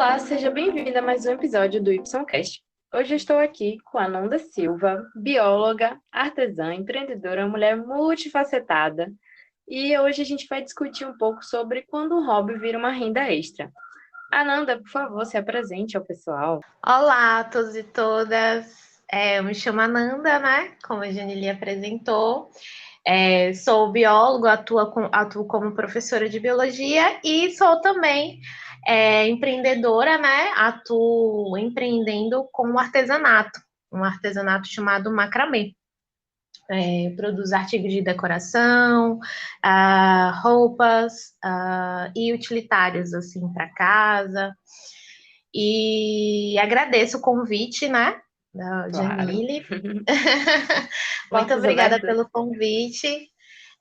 Olá, seja bem-vinda a mais um episódio do YCast. Hoje eu estou aqui com a Nanda Silva, bióloga, artesã, empreendedora, mulher multifacetada. E hoje a gente vai discutir um pouco sobre quando um hobby vira uma renda extra. Ananda, por favor, se apresente ao pessoal. Olá a todos e todas. Eu me chamo Ananda, né? Como a Janely apresentou. Sou biólogo, atuo como professora de biologia e sou também empreendedora, né? Atuo empreendendo com um artesanato chamado macramê. Produzo artigos de decoração, roupas e utilitários assim para casa. E agradeço o convite, né, da Claro. Janile. Muito Portas obrigada abertas. pelo convite.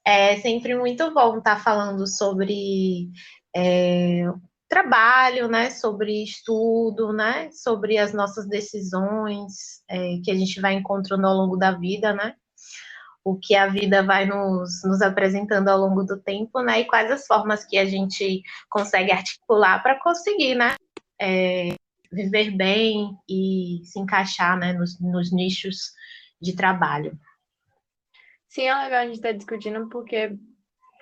É sempre muito bom estar falando sobre trabalho, né, sobre estudo, né, sobre as nossas decisões que a gente vai encontrando ao longo da vida, né, o que a vida vai nos apresentando ao longo do tempo, né, e quais as formas que a gente consegue articular para conseguir, né, viver bem e se encaixar, né, nos nichos de trabalho. Sim, é legal a gente estar discutindo porque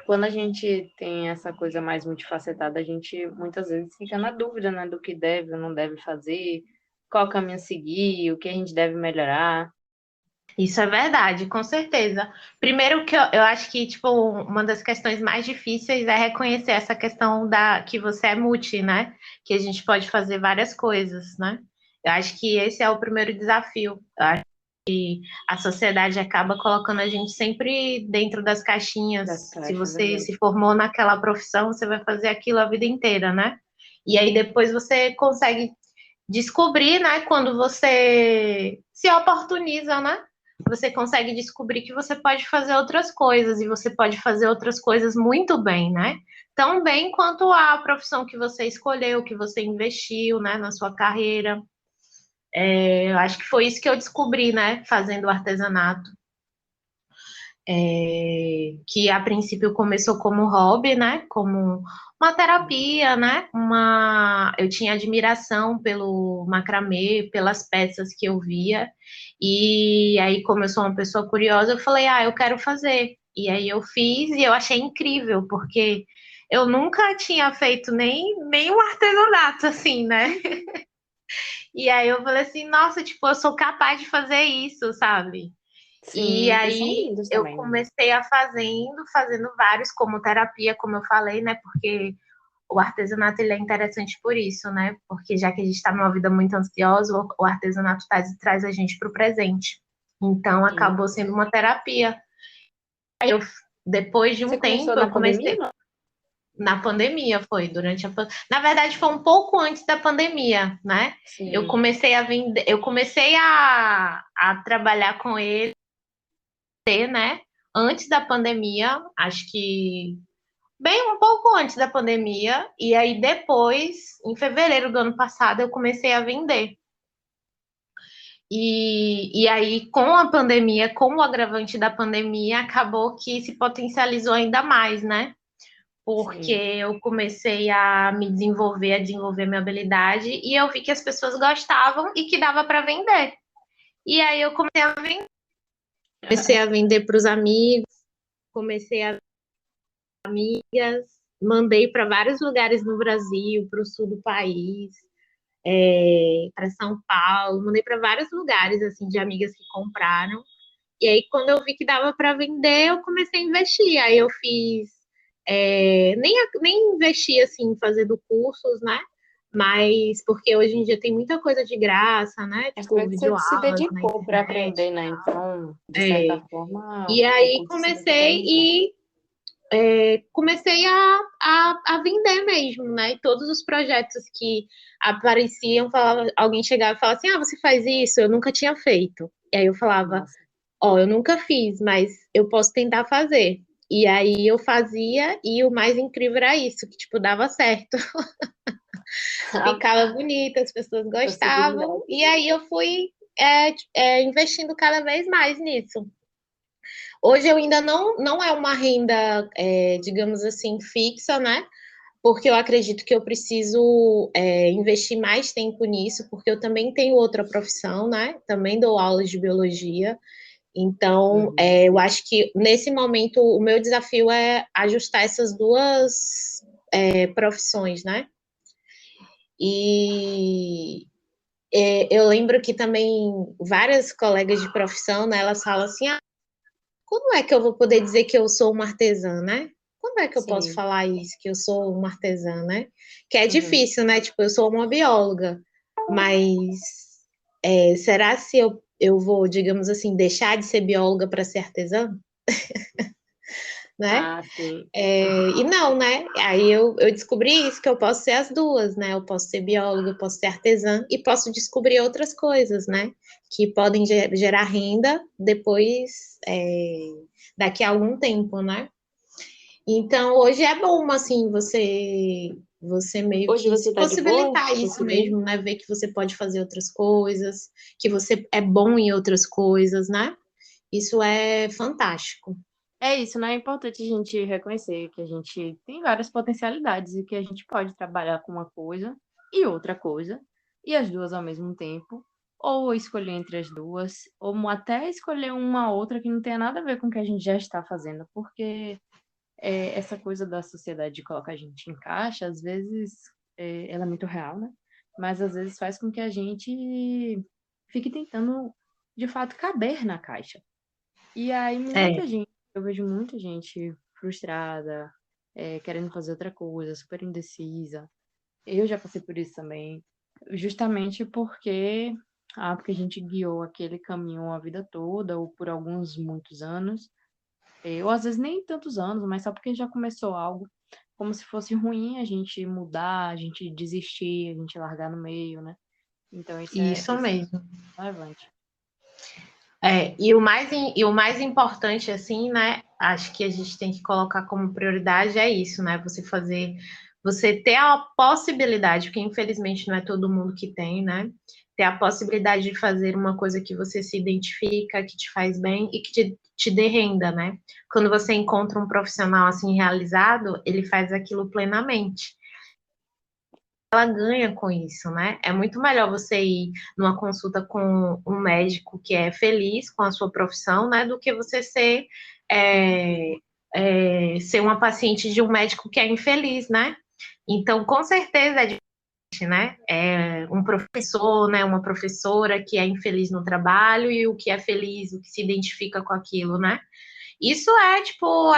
quando a gente tem essa coisa mais multifacetada, a gente muitas vezes fica na dúvida, né, do que deve ou não deve fazer, qual caminho seguir, o que a gente deve melhorar. Isso é verdade, com certeza. Primeiro que eu acho que, tipo, uma das questões mais difíceis é reconhecer essa questão da que você é multi, né? Que a gente pode fazer várias coisas, né? Eu acho que esse é o primeiro desafio. Eu acho que a sociedade acaba colocando a gente sempre dentro das caixinhas. Das Se caixas, você verdade. se formou naquela profissão, você vai fazer aquilo a vida inteira, né? E aí depois você consegue descobrir, né, quando você se oportuniza, né? Você consegue descobrir que você pode fazer outras coisas e você pode fazer outras coisas muito bem, né? Tão bem quanto a profissão que você escolheu, que você investiu, né, na sua carreira. Eu acho que foi isso que eu descobri, né, fazendo artesanato. Que a princípio começou como hobby, né? Como uma terapia, né? Eu tinha admiração pelo macramê, pelas peças que eu via, e aí, como eu sou uma pessoa curiosa, eu falei, eu quero fazer. E aí eu fiz e eu achei incrível, porque eu nunca tinha feito nem um artesanato assim, né? E aí eu falei assim, nossa, tipo, eu sou capaz de fazer isso, sabe? E Sim, e são aí lindos eu também, né? comecei fazendo vários como terapia, como eu falei, né? Porque o artesanato ele é interessante por isso, né? Porque já que a gente está numa vida muito ansiosa, o artesanato traz a gente para o presente. Então Sim. acabou sendo uma terapia. Aí eu, depois de Você um começou tempo, na eu pandemia, comecei não? na pandemia, foi durante na verdade foi um pouco antes da pandemia, né? Eu Sim. comecei a vender, eu comecei a trabalhar com ele, né? Antes da pandemia, acho que bem um pouco antes da pandemia, e aí depois, em fevereiro do ano passado, eu comecei a vender. E aí, com a pandemia, com o agravante da pandemia, acabou que se potencializou ainda mais, né? Porque Sim. eu comecei a me desenvolver, a desenvolver minha habilidade, e eu vi que as pessoas gostavam e que dava para vender. E aí eu comecei a vender para os amigos, comecei a amigas, mandei para vários lugares no Brasil, para o sul do país, para São Paulo, mandei para vários lugares assim de amigas que compraram. E aí, quando eu vi que dava para vender, eu comecei a investir. Aí eu fiz, nem investi assim fazendo cursos, né? Mas porque hoje em dia tem muita coisa de graça, né? Mas Tipo, também você se videoaulas na dedicou para internet. aprender, né? Então, de certa É. forma, E o aí curso significa muito. comecei a vender mesmo, né? E todos os projetos que apareciam, alguém chegava e falava assim: você faz isso? Eu nunca tinha feito. E aí eu falava: Nossa. eu nunca fiz, mas eu posso tentar fazer. E aí eu fazia, e o mais incrível era isso, que tipo, dava certo. Ficava bonita, as pessoas A gostavam, possibilidade. e aí eu fui investindo cada vez mais nisso. Hoje eu ainda não é uma renda, digamos assim, fixa, né? porque eu acredito que eu preciso investir mais tempo nisso, porque eu também tenho outra profissão, né? Também dou aulas de biologia. Então, Uhum. eu acho que nesse momento o meu desafio é ajustar essas duas profissões, né? E eu lembro que também várias colegas de profissão, né, elas falam assim, quando é que eu vou poder dizer que eu sou uma artesã, né? Quando é que eu posso Sim. falar isso, que eu sou uma artesã, né? Que é Uhum. difícil, né? Tipo, eu sou uma bióloga, mas será se eu vou, digamos assim, deixar de ser bióloga para ser artesã, né? Ah, sim. E não, né? Aí eu descobri isso, que eu posso ser as duas, né? Eu posso ser bióloga, eu posso ser artesã e posso descobrir outras coisas, né? Que podem gerar renda depois, daqui a algum tempo, né? Então, hoje é bom, assim, você meio Hoje que você se tá de boa possibilitar isso conseguindo? mesmo, né? Ver que você pode fazer outras coisas, que você é bom em outras coisas, né? Isso é fantástico. É isso, né? É importante a gente reconhecer que a gente tem várias potencialidades e que a gente pode trabalhar com uma coisa e outra coisa, e as duas ao mesmo tempo, ou escolher entre as duas, ou até escolher uma outra que não tenha nada a ver com o que a gente já está fazendo, porque essa coisa da sociedade de colocar a gente em caixa, às vezes, ela é muito real, né? Mas às vezes faz com que a gente fique tentando, de fato, caber na caixa. E aí É, eu vejo muita gente frustrada, querendo fazer outra coisa, super indecisa. Eu já passei por isso também, justamente porque a gente guiou aquele caminho a vida toda, ou por alguns muitos anos, ou às vezes nem tantos anos, mas só porque já começou algo, como se fosse ruim a gente mudar, a gente desistir, a gente largar no meio, né? Então isso isso mesmo. é relevante. E o mais importante, assim, né? Acho que a gente tem que colocar como prioridade é isso, né? Você ter a possibilidade, porque infelizmente não é todo mundo que tem, né? Ter a possibilidade de fazer uma coisa que você se identifica, que te faz bem e que te dê renda, né? Quando você encontra um profissional assim realizado, ele faz aquilo plenamente. Ela ganha com isso, né? É muito melhor você ir numa consulta com um médico que é feliz com a sua profissão, né? Do que você é, ser uma paciente de um médico que é infeliz, né? Então, com certeza é diferente, né? É um professor, né? Uma professora que é infeliz no trabalho e o que é feliz, o que se identifica com aquilo, né? Isso é, tipo,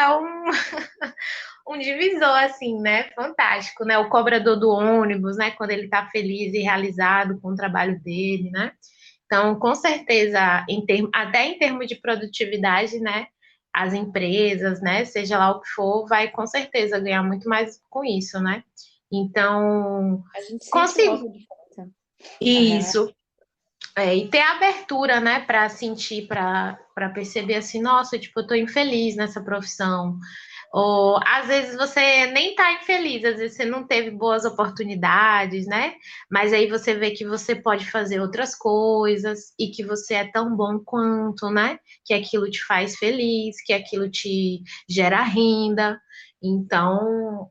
um divisor, assim, né? Fantástico, né? O cobrador do ônibus, né? Quando ele tá feliz e realizado com o trabalho dele, né? Então, com certeza, até em termos de produtividade, né? As empresas, né? Seja lá o que for, vai com certeza ganhar muito mais com isso, né? Então, A gente sente logo consigo a diferença. A real isso. E ter a abertura, né, para sentir, para perceber assim, nossa, tipo, eu tô infeliz nessa profissão. Ou às vezes você nem tá infeliz, às vezes você não teve boas oportunidades, né? Mas aí você vê que você pode fazer outras coisas e que você é tão bom quanto, né? Que aquilo te faz feliz, que aquilo te gera renda. Então,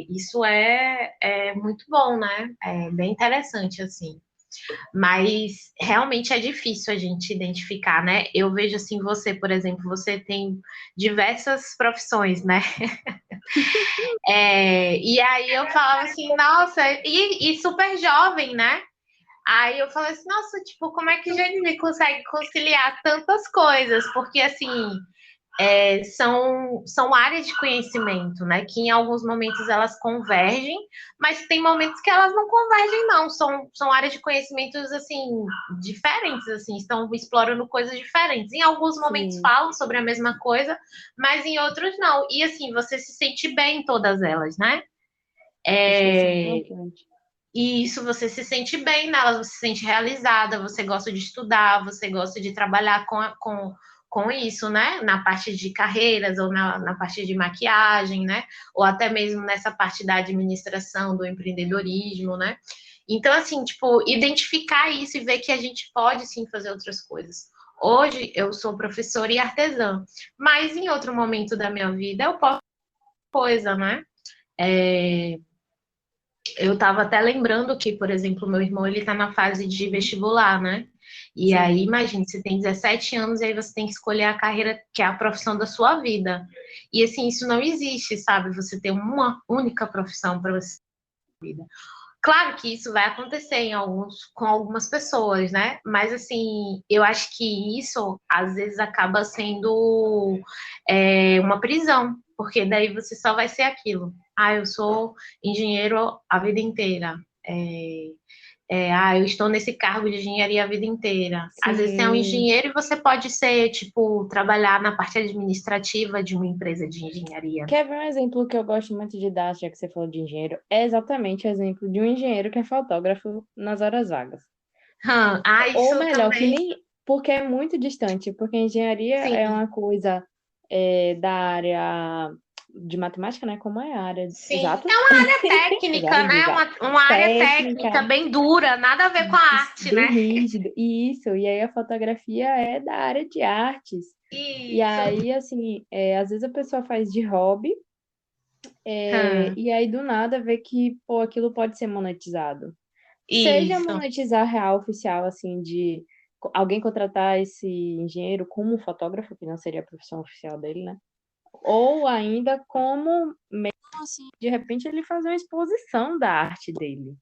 isso é muito bom, né? É bem interessante, assim. Mas realmente é difícil a gente identificar, né? Eu vejo assim, você, por exemplo, você tem diversas profissões, né? E aí eu falava assim, nossa, e super jovem, né? Aí eu falei assim, nossa, tipo, como é que Janine consegue conciliar tantas coisas? Porque assim, são áreas de conhecimento, né? Que em alguns momentos elas convergem, mas tem momentos que elas não convergem, não. São áreas de conhecimentos, assim, diferentes, assim, estão explorando coisas diferentes. Em alguns momentos sim, falam sobre a mesma coisa, mas em outros não. E assim, você se sente bem em todas elas, né? acho que isso é É, importante. e isso você se sente bem nelas, você se sente realizada, você gosta de estudar, você gosta de trabalhar com isso, né? Na parte de carreiras ou na parte de maquiagem, né? Ou até mesmo nessa parte da administração, do empreendedorismo, né? Então, assim, tipo, identificar isso e ver que a gente pode sim fazer outras coisas. Hoje eu sou professora e artesã, mas em outro momento da minha vida eu posso coisa, né? Eu estava até lembrando que, por exemplo, meu irmão, ele está na fase de vestibular, né? E aí, Sim. imagine, você tem 17 anos e aí você tem que escolher a carreira que é a profissão da sua vida. E assim, isso não existe, sabe? Você ter uma única profissão para você vida. Claro que isso vai acontecer com algumas pessoas, né? Mas assim, eu acho que isso às vezes acaba sendo uma prisão, porque daí você só vai ser aquilo. Ah, eu sou engenheiro a vida inteira. Eu estou nesse cargo de engenharia a vida inteira. Às vezes você é um Sim. engenheiro e você pode ser, tipo, trabalhar na parte administrativa de uma empresa de engenharia. Quer ver um exemplo que eu gosto muito de dar, já que você falou de engenheiro? É exatamente o exemplo de um engenheiro que é fotógrafo nas horas vagas. Ou Isso melhor, que também, nem. Porque é muito distante, porque engenharia é sim. uma coisa da área de matemática, né? Como é a área Sim, exata? é uma área técnica, Exatas, né? exato. Uma área técnica Técnica, bem dura, nada a ver com a arte, bem né? rígido. Isso, e aí a fotografia é da área de artes. E Isso. aí, assim, às vezes a pessoa faz de hobby, Hum, e aí do nada vê que, pô, aquilo pode ser monetizado. Seja isso. monetizar real oficial, assim, de alguém contratar esse engenheiro como fotógrafo, que não seria a profissão oficial dele, né? Ou ainda como, mesmo assim, de repente ele fazer uma exposição da arte dele.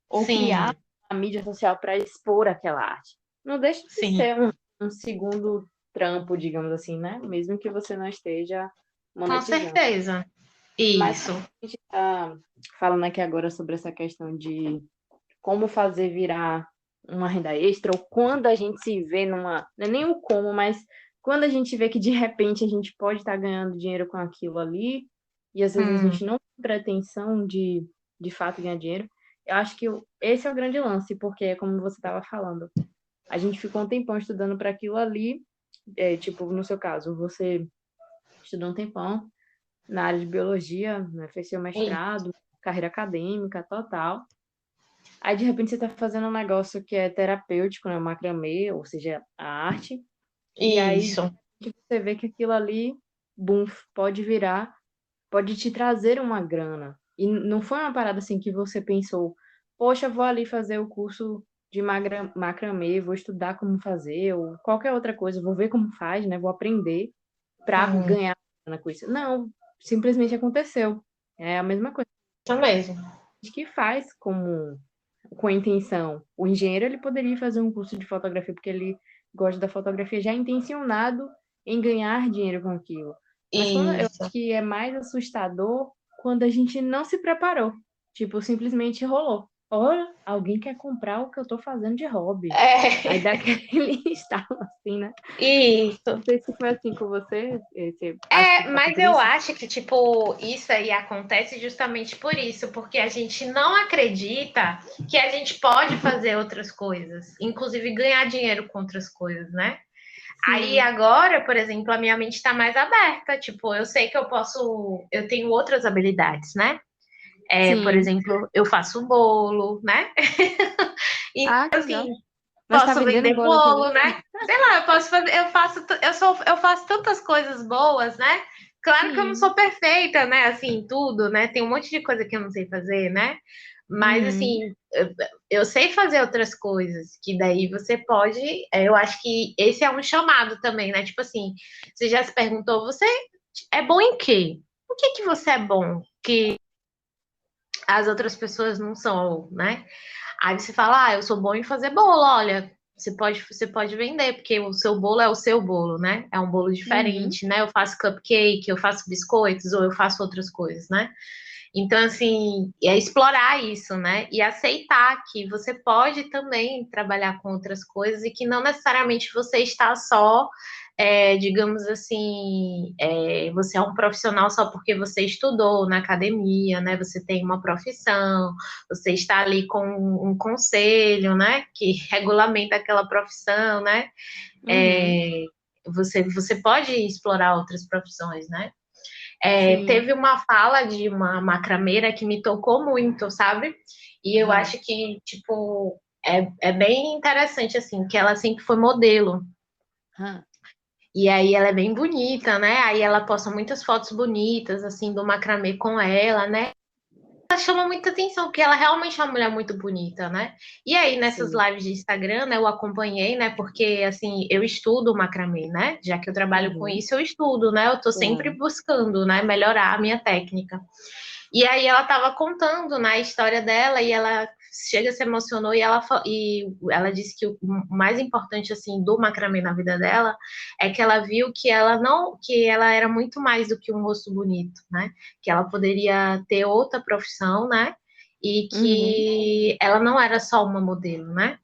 Ou criar Sim, uma mídia social para expor aquela arte. Não deixa de sim, ser um segundo trampo, digamos assim, né? Mesmo que você não esteja com monetizando. certeza. Mas como Isso. a gente está falando aqui agora sobre essa questão de como fazer virar uma renda extra, ou quando a gente se vê numa. Não é nem o como, mas quando a gente vê que de repente a gente pode estar ganhando dinheiro com aquilo ali, e às vezes a Hum, gente não tem pretensão de fato ganhar dinheiro, eu acho que esse é o grande lance, porque é como você estava falando, a gente ficou um tempão estudando para aquilo ali, tipo, no seu caso, você estudou um tempão na área de biologia, né, fez seu i- mestrado, carreira acadêmica, total. Aí, de repente, você está fazendo um negócio que é terapêutico, né? O macramê, ou seja, a arte. E aí, isso. você vê que aquilo ali, bum, pode virar, pode te trazer uma grana. E não foi uma parada assim que você pensou, poxa, vou ali fazer o curso de macramê, vou estudar como fazer, ou qualquer outra coisa, vou ver como faz, né? Vou aprender para Hum, ganhar grana com isso. Não, simplesmente aconteceu. É a mesma coisa isso mesmo. que faz com a intenção. O engenheiro ele poderia fazer um curso de fotografia porque ele gosta da fotografia já intencionado em ganhar dinheiro com aquilo. Mas quando eu Isso. acho que é mais assustador quando a gente não se preparou. Tipo, simplesmente rolou. Olha, alguém quer comprar o que eu tô fazendo de hobby. Aí dá É, aquele estalo assim, né? isso. Não sei se foi assim com você. Você acha que passou Mas por eu isso? acho que, tipo, isso aí acontece justamente por isso, porque a gente não acredita que a gente pode fazer outras coisas, inclusive ganhar dinheiro com outras coisas, né? Aí Sim, agora, por exemplo, a minha mente está mais aberta, tipo, eu sei que eu tenho outras habilidades, né? Por sim. exemplo, eu faço bolo, né? Então, Ah, que legal. assim, Mas tá posso vendendo vender bolo também? bolo, né? Sei lá, eu posso fazer, eu faço tantas coisas boas, né? Claro que eu não Sim. sou perfeita, né? Assim, tudo, né? Tem um monte de coisa que eu não sei fazer, né? Mas Uhum. assim, eu sei fazer outras coisas, que daí você pode. Eu acho que esse é um chamado também, né? Tipo assim, você já se perguntou, você é bom em quê? O que que você é bom que as outras pessoas não são, né? Aí você fala, eu sou bom em fazer bolo, olha, você pode vender, porque o seu bolo é o seu bolo, né? É um bolo Uhum. diferente, né? Eu faço cupcake, eu faço biscoitos, ou eu faço outras coisas, né? Então, assim, é explorar isso, né? E aceitar que você pode também trabalhar com outras coisas e que não necessariamente você está só, digamos assim, você é um profissional só porque você estudou na academia, né? Você tem uma profissão, você está ali com um conselho, né? Que regulamenta aquela profissão, né? Uhum. É, você pode explorar outras profissões, né? Sim. Teve uma fala de uma macrameira que me tocou muito, sabe? E eu Aham. acho que, tipo, é bem interessante, assim, que ela sempre foi modelo. Aham. E aí ela é bem bonita, né? Aí ela posta muitas fotos bonitas, assim, do macramê com ela, né? ela chama muita atenção, porque ela realmente é uma mulher muito bonita, né? E aí, nessas Sim. lives de Instagram, né, eu acompanhei, né? Porque, assim, eu estudo macramê, né? Já que eu trabalho com Uhum. isso, eu estudo, né? Eu tô sempre Claro. buscando, né, melhorar a minha técnica. E aí ela estava contando, né, a história dela e ela chega, se emocionou e ela disse que o mais importante assim do macramê na vida dela é que ela viu que ela não, que ela era muito mais do que um rosto bonito, né? Que ela poderia ter outra profissão, né? E Uhum. que ela não era só uma modelo, né?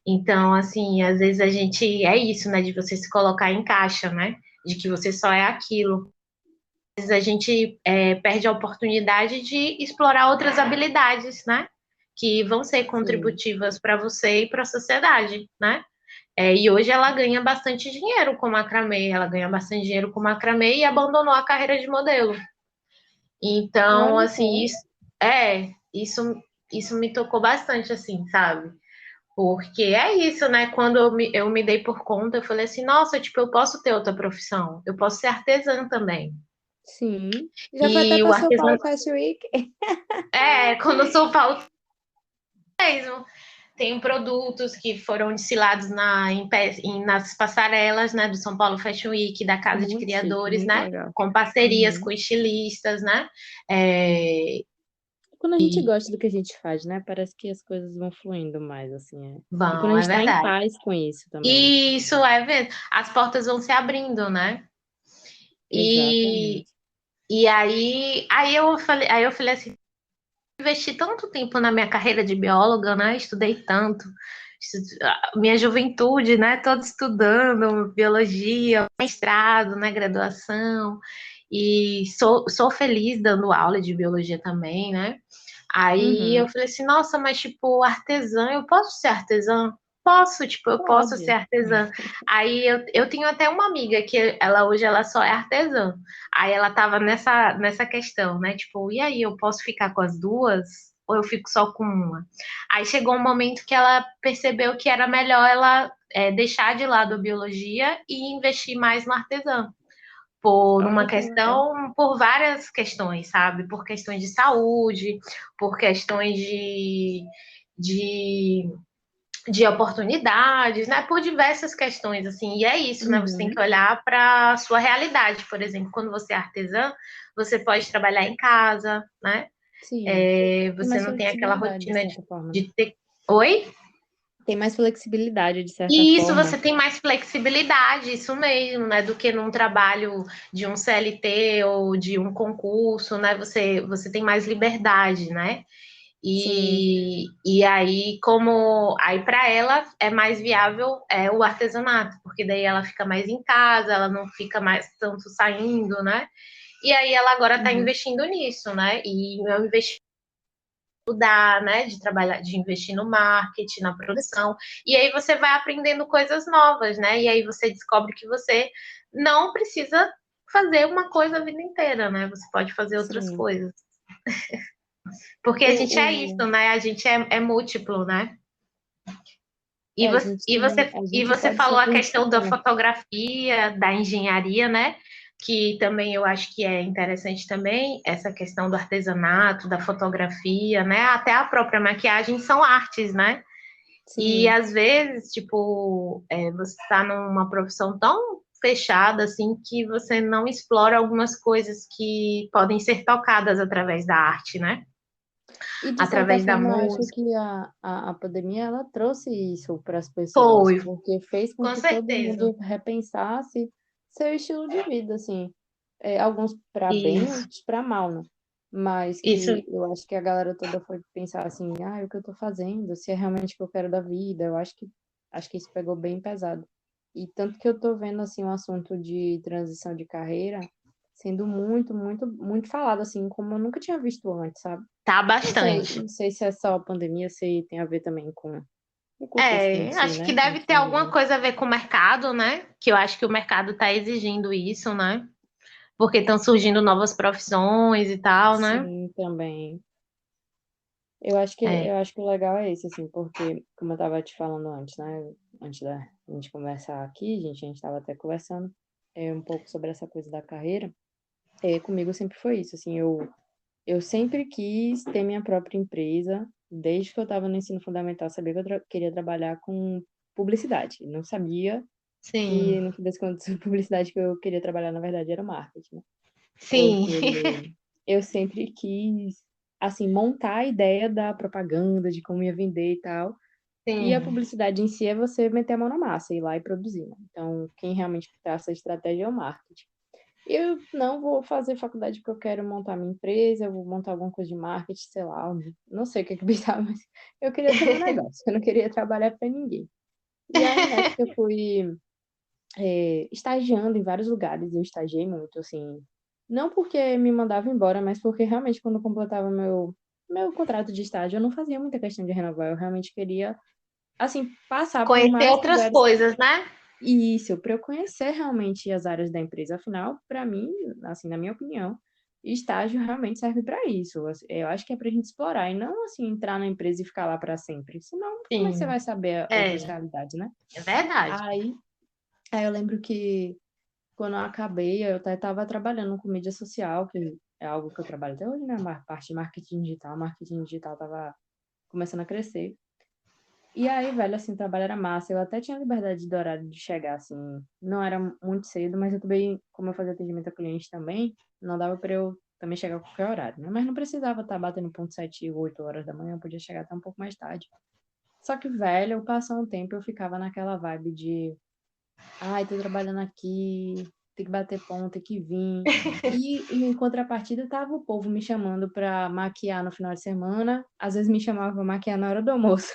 Então, assim, às vezes a gente é isso, né, de você se colocar em caixa, né? De que você só é aquilo, vezes a gente perde a oportunidade de explorar outras habilidades, né? Que vão ser Sim. contributivas para você e para a sociedade, né? E hoje ela ganha bastante dinheiro com macramê, ela ganha bastante dinheiro com macramê e abandonou a carreira de modelo. Então, Olha assim, só. isso me tocou bastante, assim, sabe? Porque é isso, né? Quando eu me dei por conta, eu falei assim, nossa, tipo, eu posso ter outra profissão, eu posso ser artesã também. Sim. Já foi até E para o São artesão, Paulo Fashion Week. quando eu sou Paulo mesmo, tem produtos que foram desfilados nas passarelas, né, do São Paulo Fashion Week, da Casa de Muito chique, Criadores, muito né, legal. com parcerias Uhum. com estilistas, né, é, Quando a gente e gosta do que a gente faz, né? Parece que as coisas vão fluindo mais, assim, é. E quando a vão, é gente tá em verdade. paz com isso também. E isso é ver, as portas vão se abrindo, né? E, Exatamente. aí eu falei assim, investi tanto tempo na minha carreira de bióloga, né? Estudei tanto, minha juventude, né? Toda estudando biologia, mestrado, né? Graduação, e sou feliz dando aula de biologia também, né? Aí eu Uhum. falei assim, nossa, mas tipo, artesã, eu posso ser artesã? Posso, tipo, eu posso ser Pode. Artesã. Aí eu tenho até uma amiga que ela hoje ela só é artesã. Aí ela tava nessa questão, né? Tipo, e aí, eu posso ficar com as duas? Ou eu fico só com uma? Aí chegou um momento que ela percebeu que era melhor ela deixar de lado a biologia e investir mais no artesã. Olha que legal. Por várias questões, sabe? Por questões de saúde, por questões de de oportunidades, né? Por diversas questões, assim. E é isso, né? Você tem que Uhum. olhar para a sua realidade. Por exemplo, quando você é artesã, você pode trabalhar em casa, né? Sim. Tem Você mais não tem aquela flexibilidade, de rotina certa forma, né? de ter. Oi? Tem mais flexibilidade, de certa E isso forma. você tem mais flexibilidade, isso mesmo, né? Do que num trabalho de um CLT ou de um concurso, né? Você tem mais liberdade, né? Sim. E aí, como aí para ela é mais viável o artesanato, porque daí ela fica mais em casa, ela não fica mais tanto saindo, né? E aí ela agora está Uhum. investindo nisso, né? E meu investimento estudar, né? De trabalhar, de investir no marketing, na produção. E aí você vai aprendendo coisas novas, né? E aí você descobre que você não precisa fazer uma coisa a vida inteira, né? Você pode fazer outras Sim. coisas. Porque a gente é isso, né? A gente é múltiplo, né? A gente tem, a E gente você pode falou ser a questão da multidisciplina. fotografia, da engenharia, né? Que também eu acho que é interessante também, essa questão do artesanato, da fotografia, né? Até a própria maquiagem são artes, né? E Sim. às vezes, tipo, você está numa profissão tão fechada assim que você não explora algumas coisas que podem ser tocadas através da arte, né? E de certa Através da forma, eu acho música. que a pandemia ela trouxe isso para as pessoas, Foi, porque fez com com que todo certeza. mundo repensasse seu estilo de vida, assim, alguns para bem, Isso, outros para mal, né? Mas isso. que eu acho que a galera toda foi pensar assim, o que eu tô fazendo? Se é realmente o que eu quero da vida? Eu acho que isso pegou bem pesado. E tanto que eu tô vendo assim um assunto de transição de carreira sendo muito, muito, muito falado assim, como eu nunca tinha visto antes, sabe? Tá Não sei, bastante. não sei se é só a pandemia, se tem a ver também com o contexto em si, Acho que né, que a deve gente ter tá alguma vivendo. coisa a ver com o mercado, né? Que eu acho que o mercado está exigindo isso, né? Porque estão surgindo novas profissões e tal, né? Sim, também. É, Eu acho que o legal é esse, assim, porque, como eu tava te falando antes, né, antes da gente conversar aqui, a gente tava até conversando um pouco sobre essa coisa da carreira. Comigo sempre foi isso, assim, Eu sempre quis ter minha própria empresa, desde que eu estava no ensino fundamental, eu sabia que eu queria trabalhar com publicidade. Não sabia que, Sim, no fim das contas, a publicidade que eu queria trabalhar, na verdade, era o marketing, né? sim, Porque eu sempre quis, assim, montar a ideia da propaganda, de como ia vender e tal. E a sim. publicidade em si é você meter a mão na massa, ir lá e produzir, né? Então, quem realmente traça a estratégia é o marketing. Eu não vou fazer faculdade porque eu quero montar minha empresa, eu vou montar alguma coisa de marketing, sei lá, não sei o que é que eu pensava, mas eu queria ter meu negócio, eu não queria trabalhar para ninguém. E aí, nessa que eu fui estagiando em vários lugares, eu estagiei muito, assim, não porque me mandava embora, mas porque realmente quando eu completava meu contrato de estágio, eu não fazia muita questão de renovar, eu realmente queria, assim, passar por Conhecer mais outras lugares. coisas, né? E isso, para eu conhecer realmente as áreas da empresa, afinal, para mim, assim, na minha opinião, estágio realmente serve para isso. Eu acho que é para a gente explorar e não assim entrar na empresa e ficar lá para sempre. Senão, como é que você Sim, vai saber outras é, realidades, né? é verdade. Aí, aí eu lembro que quando eu acabei, eu até estava trabalhando com mídia social, que é algo que eu trabalho até hoje, né? A parte de marketing digital estava começando a crescer. E aí, velho, assim, o trabalho era massa. Eu até tinha liberdade do horário de chegar, assim. Não era muito cedo, mas eu também, como eu fazia atendimento a cliente também, não dava pra eu também chegar a qualquer horário, né? Mas não precisava estar batendo ponto 7, 8 horas da manhã, eu podia chegar até um pouco mais tarde. Só que, velho, passou um tempo, eu ficava naquela vibe de, ai, tô trabalhando aqui, tem que bater ponto, tem que vir. E em contrapartida, tava o povo me chamando pra maquiar no final de semana, às vezes me chamava pra maquiar na hora do almoço.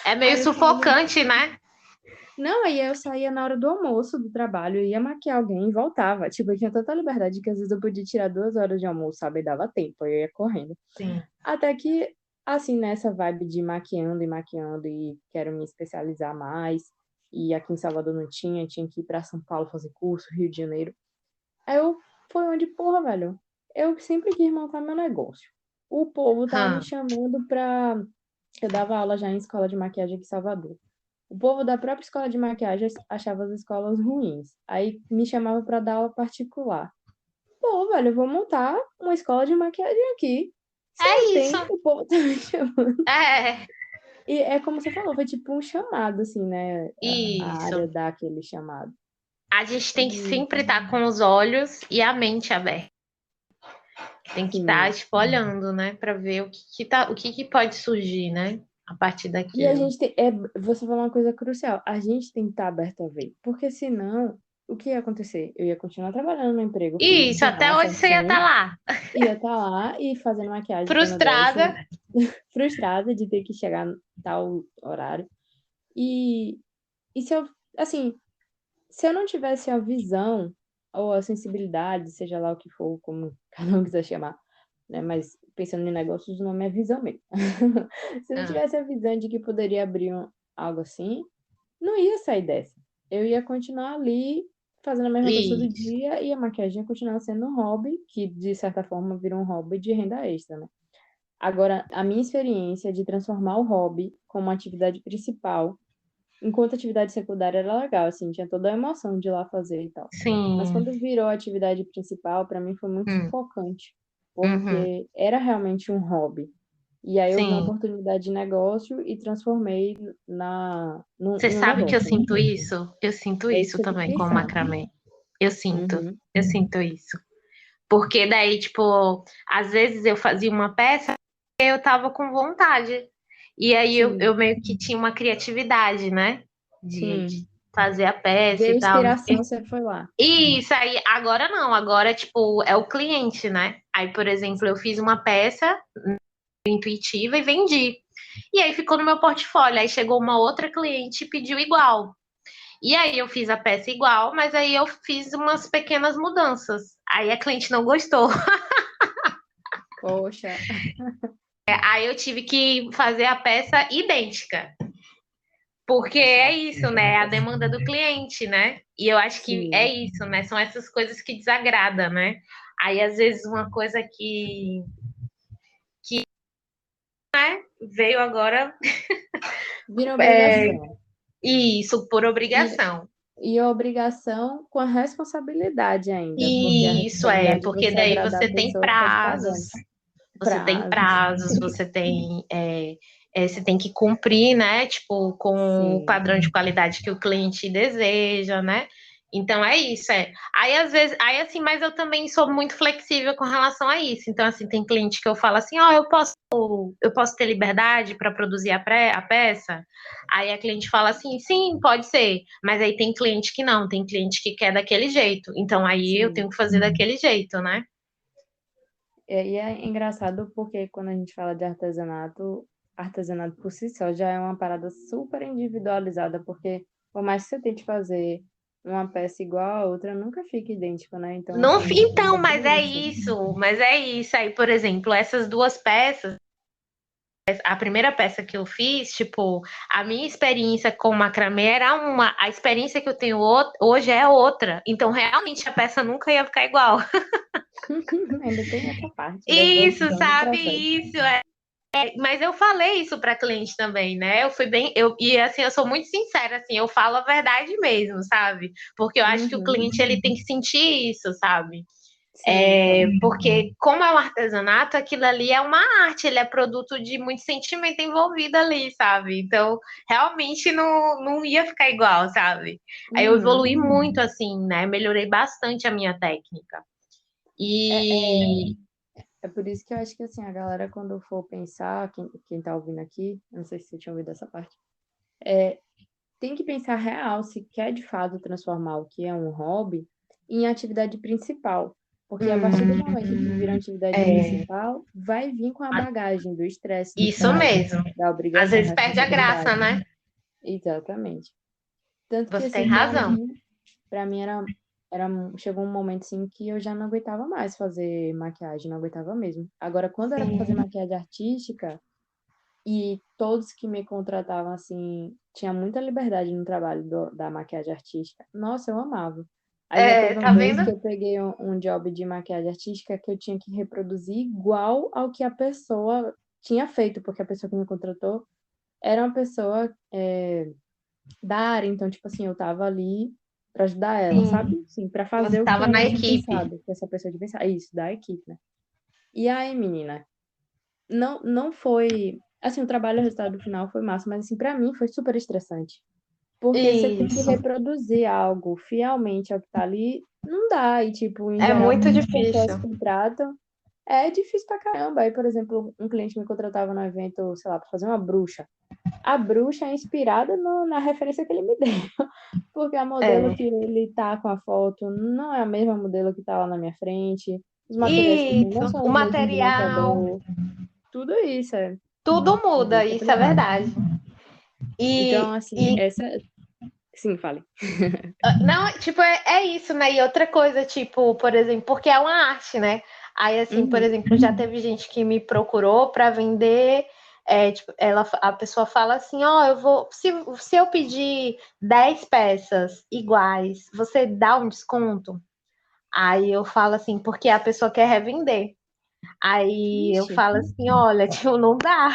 É meio Aí eu saía. sufocante, né? Não, aí eu saía na hora do almoço do trabalho, ia maquiar alguém e voltava. Tipo, eu tinha tanta liberdade que às vezes eu podia tirar 2 horas de almoço, sabe? E dava tempo, eu ia correndo. Sim. Até que, assim, nessa vibe de maquiando e quero me especializar mais. E aqui em Salvador não tinha, tinha que ir pra São Paulo fazer curso, Rio de Janeiro. Aí eu, foi onde, porra, velho, eu sempre quis montar meu negócio. O povo tava me Hã. chamando pra. Eu dava aula já em escola de maquiagem aqui em Salvador. O povo da própria escola de maquiagem achava as escolas ruins. Aí me chamava para dar aula particular. Pô, velho, eu vou montar uma escola de maquiagem aqui. Se não É isso. tem, o povo tá me chamando. É, E é como você falou, foi tipo um chamado, assim, né? A área isso. dá aquele chamado. A gente tem que E, sempre estar com os olhos e a mente aberta. Tem que estar, sim. tipo, olhando, né, para ver o que que pode surgir, né, a partir E a daquilo. gente tem. Você falou uma coisa crucial. A gente tem que estar aberto a ver. Porque senão, o que ia acontecer? Eu ia continuar trabalhando no emprego Isso, fixo, até lá, hoje você ia estar certinho. lá, Ia estar lá e fazendo maquiagem que eu não gosto, frustrada. frustrada de ter que chegar em tal horário. E, e se eu, assim, se eu não tivesse a visão ou a sensibilidade, seja lá o que for, como cada um quiser chamar, né? Mas pensando em negócios, o nome é visão mesmo. Se eu não Ah, tivesse a visão de que poderia abrir algo assim, não ia sair dessa. Eu ia continuar ali fazendo a mesma coisa todo isso. dia e a maquiagem ia continuar sendo um hobby, que de certa forma vira um hobby de renda extra, né? Agora, a minha experiência de transformar o hobby como atividade principal, enquanto atividade secundária era legal, assim, tinha toda a emoção de ir lá fazer e tal. Mas Sim. quando virou a atividade principal, para mim foi muito Hum, sufocante, uhum, porque era realmente um hobby. E aí eu vi uma sim. oportunidade de negócio e transformei Você em um sabe que eu negócio, né? sinto isso? Eu sinto É isso isso que você tem que também com o pensar. macramê. Eu sinto, Uhum. eu sinto isso. Porque daí, tipo, às vezes eu fazia uma peça e eu tava com vontade. E aí eu Sim, meio que tinha uma criatividade, né? De sim. fazer a peça Veio e tal. inspiração, você foi lá. E isso aí, agora não, agora, tipo, é o cliente, né? Aí, por exemplo, eu fiz uma peça intuitiva e vendi. E aí ficou no meu portfólio. Aí chegou uma outra cliente e pediu igual. E aí eu fiz a peça igual, mas aí eu fiz umas pequenas mudanças. Aí a cliente não gostou. Poxa, Aí eu tive que fazer a peça idêntica. Porque é isso, né? É a demanda do cliente, né? E eu acho que é sim. isso, né? São essas coisas que desagradam, né? Aí, às vezes, uma coisa que veio agora Vira é obrigação. isso, por E, obrigação. e a obrigação com a responsabilidade ainda, porque a E isso é, responsabilidade de porque você daí agradar a você tem pessoa que tá te prazos, pagando. você tem Prazos. prazos, você tem que cumprir, né? Tipo, com o Sim. padrão de qualidade que o cliente deseja, né? Então é isso, é. Aí às vezes, aí assim, mas eu também sou muito flexível com relação a isso. Então, assim, tem cliente que eu falo assim, ó, eu posso ter liberdade para produzir a peça? Aí a cliente fala assim, sim, pode ser. Mas aí tem cliente que não, tem cliente que quer daquele jeito. Então aí eu Sim. tenho que fazer daquele jeito, né? E é engraçado porque quando a gente fala de artesanato, artesanato por si só já é uma parada super individualizada, porque por mais que você tente fazer uma peça igual a outra, nunca fica idêntico, né? Então, Não, assim, é então, sobre mas é isso. isso, mas é isso aí, por exemplo, essas duas peças, a primeira peça que eu fiz, tipo, a minha experiência com macramê era uma, a experiência que eu tenho hoje é outra. Então, realmente, a peça nunca ia ficar igual. Ainda tem essa parte da Isso, evolução do sabe? processo. Isso. Mas eu falei isso para cliente também, né? Eu fui bem, e assim, eu sou muito sincera, assim, eu falo a verdade mesmo, sabe? Porque eu acho que o Uhum. cliente ele tem que sentir isso, sabe? Sim, total. Porque, como é um artesanato, aquilo ali é uma arte, ele é produto de muito sentimento envolvido ali, sabe? Então, realmente não ia ficar igual, sabe? Aí eu Uhum. evoluí muito, assim, né? Melhorei bastante a minha técnica. É, E. é por isso que eu acho que assim, a galera, quando for pensar, quem tá ouvindo aqui, eu não sei se você tinha ouvido essa parte, tem que pensar real se quer de fato transformar o que é um hobby em atividade principal. Porque a partir do momento que vira uma atividade É, principal, vai vir com a bagagem do estresse, do isso prazo, mesmo. da Às obrigação, vezes perde a graça, responsabilidade. né? Exatamente. Tanto que, Você tem assim, razão. pra mim chegou um momento, assim, que eu já não aguentava mais fazer maquiagem, não aguentava mesmo. Agora, quando era pra fazer Sim. maquiagem artística, e todos que me contratavam, assim, tinha muita liberdade no trabalho da maquiagem artística. Nossa, eu amava. Aí já teve uma Tá vez vendo? que eu peguei um job de maquiagem artística que eu tinha que reproduzir igual ao que a pessoa tinha feito, porque a pessoa que me contratou era uma pessoa da área, então, tipo assim, eu tava ali pra ajudar ela, Sim. sabe? Sim, pra Você fazer o que estava ela na tinha equipe. pensado, que essa pessoa tinha pensado. Isso, da equipe, né? E aí, menina, não foi. Assim, o trabalho, o resultado final foi massa, mas assim, pra mim foi super estressante. Porque você tem que Isso. reproduzir algo fielmente ao que tá ali, não dá. E, tipo, em É geral, muito quando as pessoas difícil. contratam, é difícil pra caramba. Aí, por exemplo, um cliente me contratava no evento, sei lá, pra fazer uma bruxa. A bruxa é inspirada na referência que ele me deu. Porque a modelo É. que ele tá com a foto não é a mesma modelo que tá lá na minha frente. Os materiais que eu tenho não Isso. são O os mesmos do material. maquiador. Tudo isso é Tudo muda, bem isso é complicado. verdade. Então, E, assim, e essa. Sim, fale. não, tipo, é isso, né? E outra coisa, tipo, por exemplo, porque é uma arte, né? Aí, assim, por Uhum, exemplo, já teve gente que me procurou para vender. Tipo, a pessoa fala assim: ó, eu vou. Se eu pedir 10 peças iguais, você dá um desconto? Aí eu falo assim, porque a pessoa quer revender. Aí eu Ixi. falo assim: olha, tipo, não dá.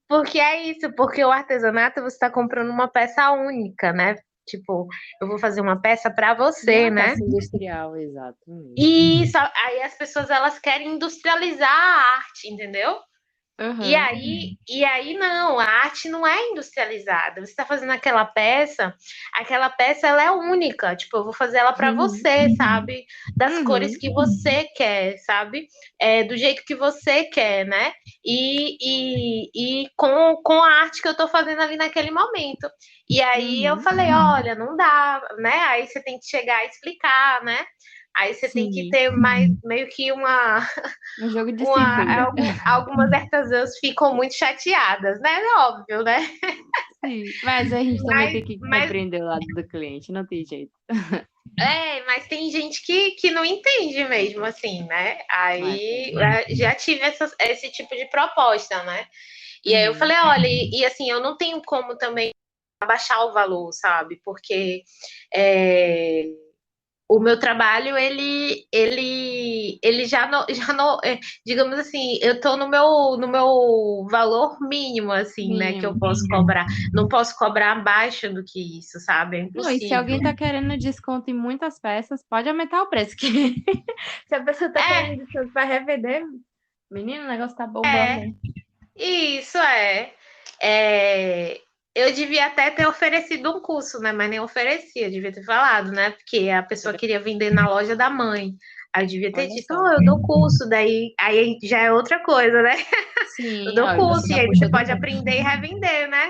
Porque é isso, porque o artesanato você está comprando uma peça única, né? Tipo, eu vou fazer uma peça para Não é você, uma né? peça industrial, exatamente. E isso, aí as pessoas elas querem industrializar a arte, entendeu? Aham. E aí não, a arte não é industrializada. Você está fazendo aquela peça ela é única. Tipo, eu vou fazer ela para Uhum. você, sabe? Das cores Uhum. que você quer, sabe? Do jeito que você quer, né? E com a arte que eu estou fazendo ali naquele momento. E aí eu Uhum. falei, olha, não dá, né? Aí você tem que chegar e explicar, né? Aí você tem que Sim. ter mais meio que uma Um jogo de cintura. algumas artesãs ficam muito chateadas, né? É óbvio, né? Sim. Mas a gente também Mas, tem que mas, compreender o lado do cliente, não tem jeito. mas tem gente que não entende mesmo, assim, né? Mas Aí tem. já tive esse tipo de proposta, né? E aí eu Uhum. falei, olha, assim, eu não tenho como também abaixar o valor, sabe? Porque é, o meu trabalho, ele digamos assim, eu tô no meu valor mínimo, assim, né, que eu Mínimo. posso cobrar. Não posso cobrar abaixo do que isso, sabe? É Não, e se alguém impossível. tá querendo desconto em muitas peças, pode aumentar o preço, que se a pessoa tá É, querendo desconto para revender, Menino, o negócio tá bombando, hein? Isso é. Eu devia até ter oferecido um curso, né? Mas nem oferecia, devia ter falado, né? Porque a pessoa queria vender na loja da mãe. Aí eu devia ter Olha dito, só. eu dou curso, daí aí já é outra coisa, né? Eu Sim, dou ó, e você curso, e já aí você puxou do pode ponto. aprender e revender, né?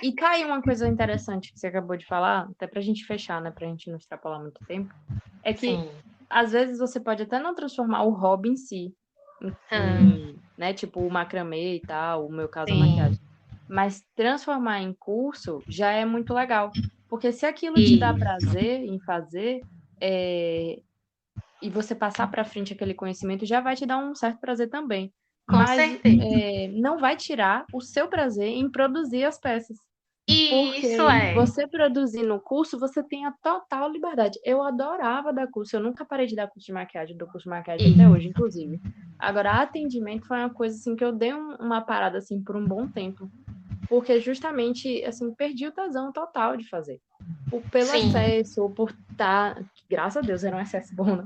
E tá aí uma coisa interessante que você acabou de falar, até pra gente fechar, né? Pra gente não extrapolar muito tempo. É que, Sim. às vezes, você pode até não transformar o hobby em si, Hum, né? Tipo, o macramê e tal, o meu caso, a sim. maquiagem. Mas transformar em curso já é muito legal. Porque se aquilo te dá Isso. prazer em fazer, é, e você passar para frente aquele conhecimento, já vai te dar um certo prazer também. Com Mas certeza. não vai tirar o seu prazer em produzir as peças. Isso Porque é. você produzir no curso, você tem a total liberdade. Eu adorava dar curso, eu nunca parei de dar curso de maquiagem, dou curso de maquiagem até hoje, Isso. inclusive. Agora, atendimento foi uma coisa assim que eu dei uma parada assim por um bom tempo, porque justamente assim perdi o tesão total de fazer. Pelo Sim. excesso, ou por estar, graças a Deus era um excesso bom, né?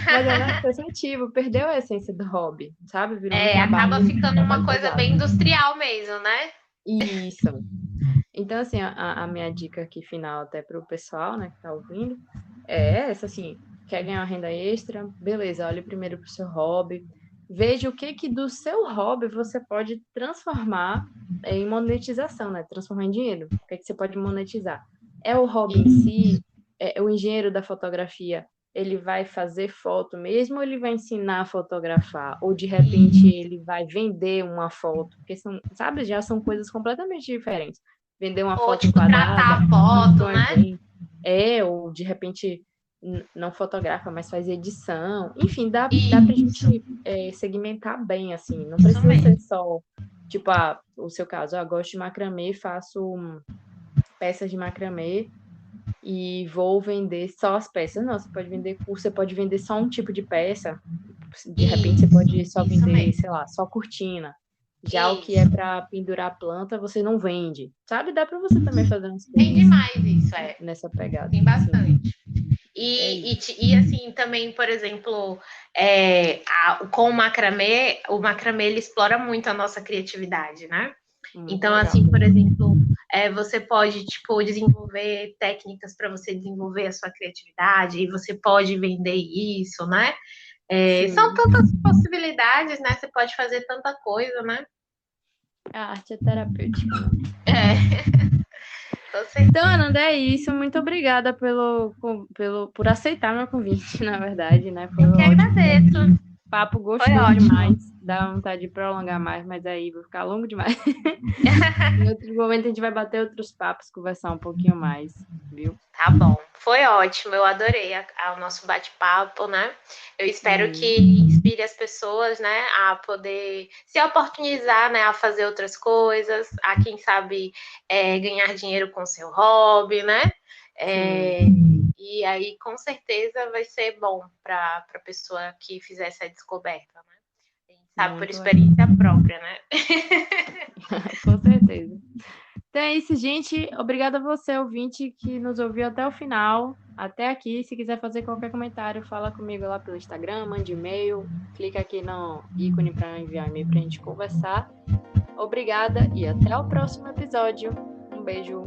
Mas era um excesso ativo, perdeu a essência do hobby, sabe? Virou um Acaba trabalho, um ficando uma trabalho coisa pesado. bem industrial mesmo, né? Isso. Então, assim, a minha dica aqui final até para o pessoal, né, que tá ouvindo, é essa, assim, quer ganhar uma renda extra? Beleza, olhe primeiro para o seu hobby, veja o que do seu hobby você pode transformar em monetização, né, transformar em dinheiro, o que você pode monetizar. É o hobby em E- si, o engenheiro da fotografia, ele vai fazer foto mesmo ou ele vai ensinar a fotografar? Ou de repente e- ele vai vender uma foto? Porque são, sabe, já são coisas completamente diferentes vender uma Ou, foto tipo, tratar enquadrada, a ir para foto, um né? evento, ou de repente não fotografa, mas faz edição. Enfim, dá pra Isso, gente segmentar bem, assim. Não isso precisa ser mesmo. só, tipo, o seu caso, eu gosto de macramê, faço peças de macramê e vou vender só as peças. Não, você pode vender curso, você pode vender só um tipo de peça. De repente você pode só Isso vender, mesmo. sei lá, só cortina. Já o que é Isso. para pendurar planta, você não vende. Sabe? Dá para você também fazer umas Tem coisas demais isso, é. nessa pegada. Tem Sim, bastante. é E, isso. e assim, também, por exemplo, com o macramê ele explora muito a nossa criatividade, né? Muito Então, legal. assim, por exemplo, você pode, tipo, desenvolver técnicas para você desenvolver a sua criatividade, e você pode vender isso, né? São Sim, tantas possibilidades, né? Você pode fazer tanta coisa, né? a arte é terapêutica, né? É, com Então, certeza. Ananda, é isso. Muito obrigada por aceitar meu convite, na verdade, né? Foi Eu que ótimo estar agradeço. aqui. Papo Foi gostoso ótimo. demais. Dá vontade de prolongar mais, mas aí vai ficar longo demais. Em outro momento a gente vai bater outros papos, conversar um pouquinho mais, viu? Tá bom, foi ótimo, eu adorei o nosso bate-papo, né? Eu espero que Uhum. inspire as pessoas, né, a poder se oportunizar, né, a fazer outras coisas, a quem sabe ganhar dinheiro com seu hobby, né? Sim, É, e aí, com certeza, vai ser bom para a pessoa que fizer essa descoberta, né? A gente sabe por muito legal. experiência própria, né? Com certeza. Então é isso, gente. Obrigada a você, ouvinte, que nos ouviu até o final. Até aqui. Se quiser fazer qualquer comentário, fala comigo lá pelo Instagram, mande e-mail, clica aqui no ícone para enviar e-mail para a gente conversar. Obrigada e até o próximo episódio. Um beijo.